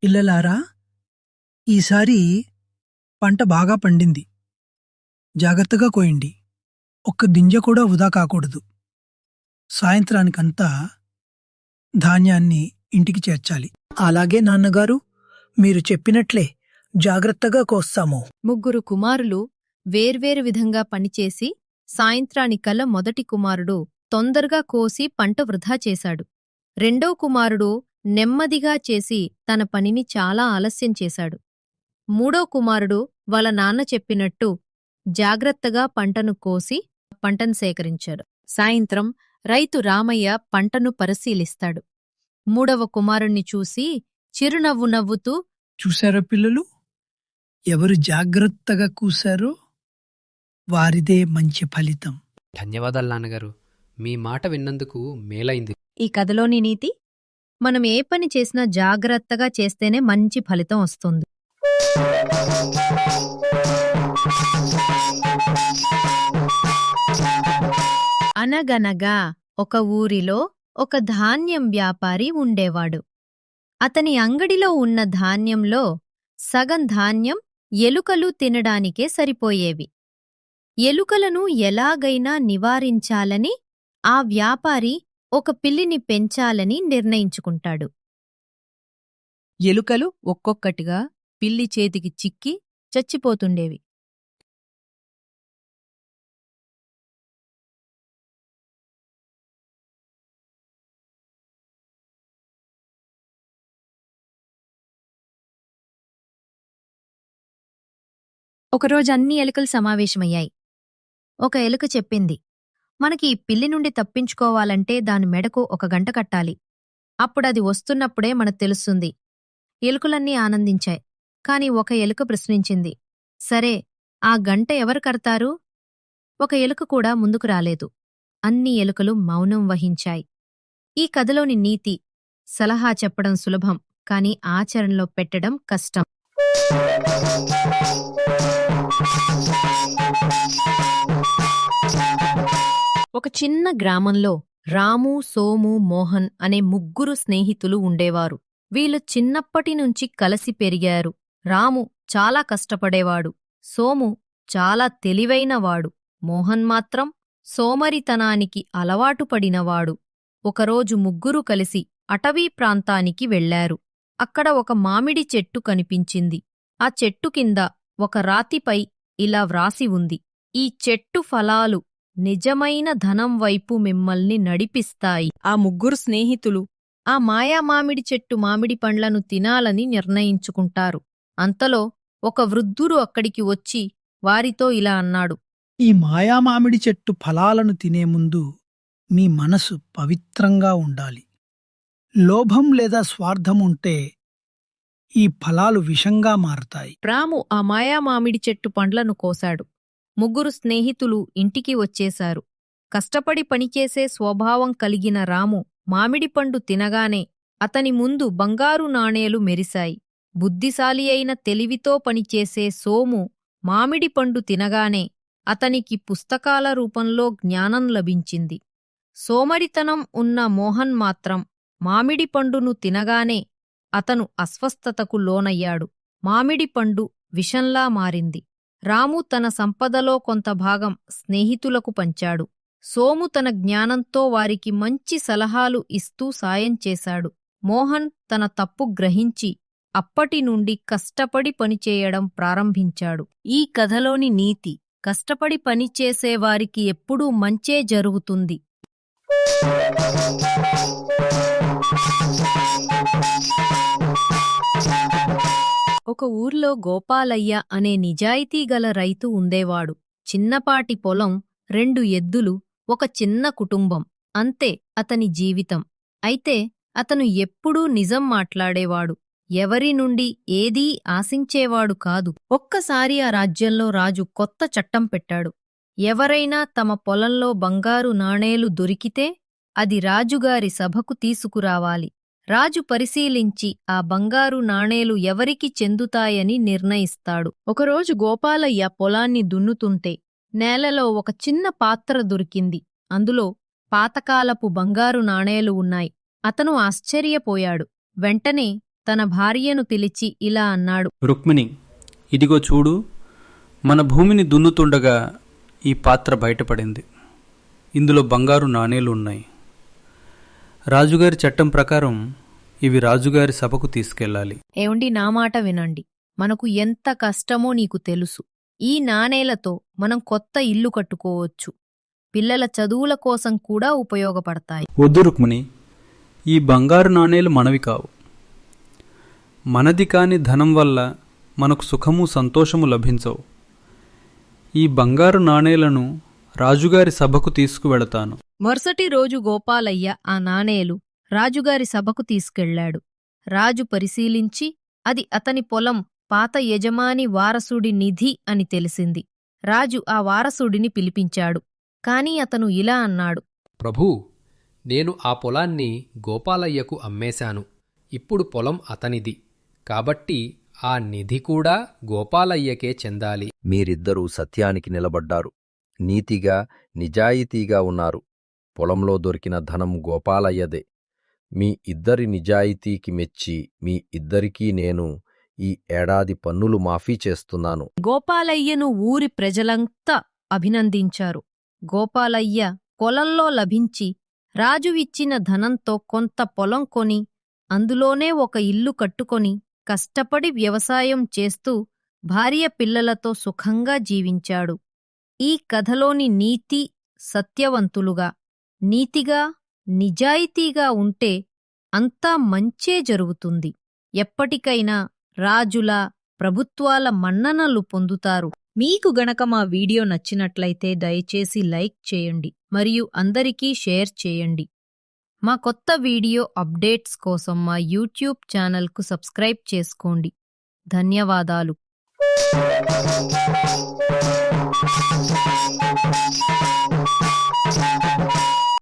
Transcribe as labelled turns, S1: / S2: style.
S1: పిల్లలారా, ఈసారి పంట బాగా పండింది. జాగ్రత్తగా కోయండి. ఒక్క గింజ కూడా వృధా కాకూడదు. సాయంత్రానికంతా ధాన్యాన్ని ఇంటికి చేర్చాలి. అలాగే నాన్నగారు, మీరు చెప్పినట్లే జాగ్రత్తగా కోస్తాము.
S2: ముగ్గురు కుమారులు వేర్వేరు విధంగా పనిచేసి సాయంత్రానికల్లా మొదటి కుమారుడు తొందరగా కోసి పంట వృధా చేశాడు. రెండో కుమారుడు నెమ్మదిగా చేసి తన పనిని చాలా ఆలస్యం చేశాడు. మూడో కుమారుడు వాళ్ళ నాన్న చెప్పినట్టు జాగ్రత్తగా పంటను కోసి పంటను సేకరించాడు. సాయంత్రం రైతు రామయ్య పంటను పరిశీలిస్తాడు. మూడవ కుమారుణ్ణి చూసి చిరునవ్వు నవ్వుతూ,
S1: చూశారా పిల్లలు, ఎవరు జాగ్రత్తగా కూశారో వారిదే మంచి ఫలితం.
S3: ధన్యవాదాలు నాన్నగారు, మీ మాట విన్నందుకు మేలైంది.
S2: ఈ కథలోని నీతి, మనం ఏ పని చేసినా జాగ్రత్తగా చేస్తేనే మంచి ఫలితం వస్తుంది. అనగనగా ఒక ఊరిలో ఒక ధాన్యం వ్యాపారి ఉండేవాడు. అతని అంగడిలో ఉన్న ధాన్యంలో సగం ధాన్యం ఎలుకలు తినడానికే సరిపోయేవి. ఎలుకలను ఎలాగైనా నివారించాలని ఆ వ్యాపారి ఒక పిల్లిని పెంచాలని నిర్ణయించుకుంటాడు. ఎలుకలు ఒక్కొక్కటిగా పిల్లి చేతికి చిక్కి చచ్చిపోతుండేవి. ఒకరోజు అన్ని ఎలుకలు సమావేశమయ్యాయి. ఒక ఎలుక చెప్పింది, మనకి ఈ పిల్లి నుండి తప్పించుకోవాలంటే దాని మెడకు 1 గంట కట్టాలి. అప్పుడది వస్తున్నప్పుడే మనకు తెలుస్తుంది. ఎలుకలన్నీ ఆనందించాయి. కాని ఒక ఎలుక ప్రశ్నించింది, సరే, ఆ గంట ఎవరు కడతారు? ఒక ఎలుక కూడా ముందుకు రాలేదు. అన్ని ఎలుకలు మౌనం వహించాయి. ఈ కథలోని నీతి, సలహా చెప్పడం సులభం, కాని ఆచరణలో పెట్టడం కష్టం. ఒక చిన్న గ్రామంలో రాము, సోము, మోహన్ అనే 3 స్నేహితులు ఉండేవారు. వీళ్ళు చిన్నప్పటినుంచి కలిసి పెరిగారు. రాము చాలా కష్టపడేవాడు. సోము చాలా తెలివైనవాడు. మోహన్ మాత్రం సోమరితనానికి అలవాటు పడినవాడు. ఒకరోజు 3 కలిసి అటవీ ప్రాంతానికి వెళ్లారు. అక్కడ ఒక మామిడి చెట్టు కనిపించింది. ఆ చెట్టు కింద ఒక రాతిపై ఇలా వ్రాసి ఉంది, ఈ చెట్టు ఫలాలు నిజమైన ధనం వైపు మిమ్మల్ని నడిపిస్తాయి. ఆ 3 స్నేహితులు ఆ మాయా మామిడి చెట్టు మామిడి పండ్లను తినాలని నిర్ణయించుకుంటారు. అంతలో ఒక వృద్ధుడు అక్కడికి వచ్చి వారితో ఇలా అన్నాడు,
S1: ఈ మాయా మామిడి చెట్టు ఫలాలను తినే ముందు మీ మనసు పవిత్రంగా ఉండాలి. లోభం లేదా స్వార్థం ఉంటే ఈ ఫలాలు విషంగా మారతాయి.
S2: రాము ఆ మాయా మామిడి చెట్టు పండ్లను కోశాడు. 3 స్నేహితులు ఇంటికి వచ్చేశారు. కష్టపడి పనిచేసే స్వభావం కలిగిన రాము మామిడి పండు తినగానే అతని ముందు బంగారు నాణేలు మెరిశాయి. బుద్ధిశాలి అయిన తెలివితో పనిచేసే సోము మామిడి పండు తినగానే అతనికి పుస్తకాల రూపంలో జ్ఞానం లభించింది. సోమరితనం ఉన్న మోహన్ మాత్రం మామిడి పండును తినగానే అతను అస్వస్థతకు లోనయ్యాడు. మామిడి పండు విషంలా మారింది. రాము తన సంపదలో కొంత భాగం స్నేహితులకు పంచాడు. సోము తన జ్ఞానంతో వారికి మంచి సలహాలు ఇస్తూ సాయం చేశాడు. మోహన్ తన తప్పు గ్రహించి అప్పటినుండి కష్టపడి పనిచేయడం ప్రారంభించాడు. ఈ కథలోని నీతి, కష్టపడి పనిచేసేవారికి ఎప్పుడూ మంచే జరుగుతుంది. ఒక ఊర్లో గోపాలయ్య అనే నిజాయితీగల రైతు ఉండేవాడు. చిన్నపాటి పొలం, 2 ఎద్దులు, ఒక చిన్న కుటుంబం, అంతే అతని జీవితం. అయితే అతను ఎప్పుడూ నిజం మాట్లాడేవాడు. ఎవరి నుండి ఏదీ ఆశించేవాడు కాదు. ఒక్కసారి ఆ రాజ్యంలో రాజు కొత్త చట్టం పెట్టాడు. ఎవరైనా తమ పొలంలో బంగారు నాణేలు దొరికితే అది రాజుగారి సభకు తీసుకురావాలి. రాజు పరిశీలించి ఆ బంగారు నాణేలు ఎవరికి చెందుతాయని నిర్ణయిస్తాడు. ఒకరోజు గోపాలయ్య పొలాన్ని దున్నుతుంటే నేలలో ఒక చిన్న పాత్ర దొరికింది. అందులో పాతకాలపు బంగారు నాణేలు ఉన్నాయి. అతను ఆశ్చర్యపోయాడు. వెంటనే తన భార్యను పిలిచి ఇలా అన్నాడు.
S4: రుక్మిణి, ఇదిగో చూడు, మన భూమిని దున్నుతుండగా ఈ పాత్ర బయటపడింది. ఇందులో బంగారు నాణేలు ఉన్నాయి. రాజుగారి చట్టం ప్రకారం ఇవి రాజుగారి సభకు తీసుకెళ్ళాలి.
S2: ఏవండి, నా మాట వినండి. మనకు ఎంత కష్టమో నీకు తెలుసు. ఈ నాణేలతో మనం కొత్త ఇల్లు కట్టుకోవచ్చు. పిల్లల చదువుల కోసం కూడా ఉపయోగపడతాయి.
S4: వద్దు రుక్మిణి, ఈ బంగారు నాణేలు మనవి కావు. మనది కాని ధనం వల్ల మనకు సుఖము సంతోషము లభించవు. ఈ బంగారు నాణేలను రాజుగారి సభకు తీసుకువెళతాను.
S2: మరుసటి రోజు గోపాలయ్య ఆ నాణేలు రాజుగారి సభకు తీసుకెళ్లాడు. రాజు పరిశీలించి అది అతని పొలం పాత యజమాని వారసుడి నిధి అని తెలిసింది. రాజు ఆ వారసుడిని పిలిపించాడు. కాని అతను ఇలా అన్నాడు.
S3: ప్రభూ, నేను ఆ పొలాన్ని గోపాలయ్యకు అమ్మేశాను. ఇప్పుడు పొలం అతనిది. కాబట్టి ఆ నిధి కూడా గోపాలయ్యకే చెందాలి.
S5: మీరిద్దరూ సత్యానికి నిలబడ్డారు. నీతిగా నిజాయితీగా ఉన్నారు. పొలంలో దొరికిన ధనం గోపాలయ్యదే. మీ ఇద్దరి నిజాయితీకి మెచ్చి మీ ఇద్దరికీ నేను ఈ ఏడాది పన్నులు మాఫీ చేస్తున్నాను.
S2: గోపాలయ్యను ఊరి ప్రజలంతా అభినందించారు. గోపాలయ్య పొలంలో లభించి రాజువిచ్చిన ధనంతో కొంత పొలం కొని అందులోనే ఒక ఇల్లు కట్టుకొని కష్టపడి వ్యవసాయం చేస్తూ భార్య పిల్లలతో సుఖంగా జీవించాడు. ఈ కథలోని నీతి సత్యవంతులుగా, నీతిగా, నిజాయితీగా ఉంటే అంతా మంచే జరుగుతుంది. ఎప్పటికైనా రాజుల, ప్రభుత్వాల మన్ననలు పొందుతారు. మీకు గనక మా వీడియో నచ్చినట్లయితే దయచేసి లైక్ చేయండి మరియు అందరికీ షేర్ చేయండి. మా కొత్త వీడియో అప్డేట్స్ కోసం మా యూట్యూబ్ ఛానల్కు సబ్స్క్రైబ్ చేసుకోండి. ధన్యవాదాలు.